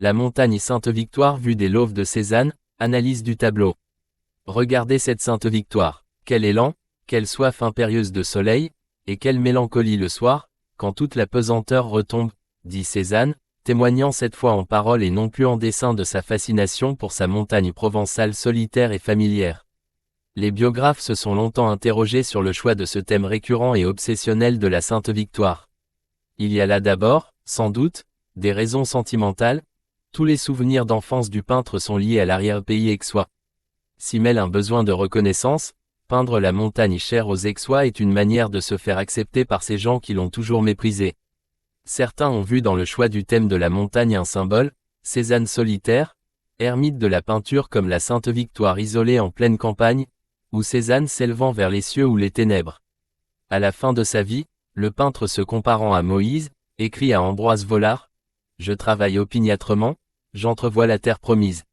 La montagne Sainte-Victoire vue des Lauves de Cézanne, analyse du tableau. Regardez cette Sainte-Victoire. Quel élan, quelle soif impérieuse de soleil, et quelle mélancolie le soir, quand toute la pesanteur retombe, dit Cézanne, témoignant cette fois en parole et non plus en dessin de sa fascination pour sa montagne provençale solitaire et familière. Les biographes se sont longtemps interrogés sur le choix de ce thème récurrent et obsessionnel de la Sainte-Victoire. Il y a là d'abord, sans doute, des raisons sentimentales. Tous les souvenirs d'enfance du peintre sont liés à l'arrière-pays aixois. S'y mêle un besoin de reconnaissance, peindre la montagne chère aux Aixois est une manière de se faire accepter par ces gens qui l'ont toujours méprisé. Certains ont vu dans le choix du thème de la montagne un symbole, Cézanne solitaire, ermite de la peinture comme la Sainte-Victoire isolée en pleine campagne, ou Cézanne s'élevant vers les cieux ou les ténèbres. À la fin de sa vie, le peintre se comparant à Moïse, écrit à Ambroise Vollard, « Je travaille opiniâtrement, j'entrevois la terre promise. »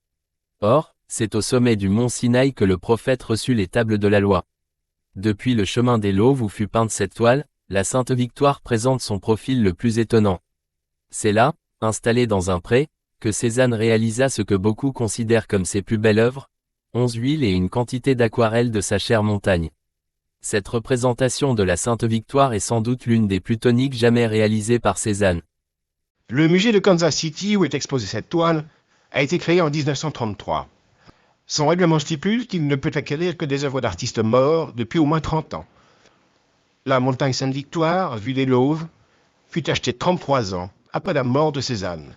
Or, c'est au sommet du mont Sinaï que le prophète reçut les tables de la loi. Depuis le chemin des Lauves où fut peinte cette toile, la Sainte-Victoire présente son profil le plus étonnant. C'est là, installé dans un pré, que Cézanne réalisa ce que beaucoup considèrent comme ses plus belles œuvres, 11 huiles et une quantité d'aquarelles de sa chère montagne. Cette représentation de la Sainte-Victoire est sans doute l'une des plus toniques jamais réalisées par Cézanne. Le musée de Kansas City où est exposée cette toile a été créé en 1933. Son règlement stipule qu'il ne peut acquérir que des œuvres d'artistes morts depuis au moins 30 ans. La montagne Sainte-Victoire, vue des Lauves, fut achetée 33 ans après la mort de Cézanne.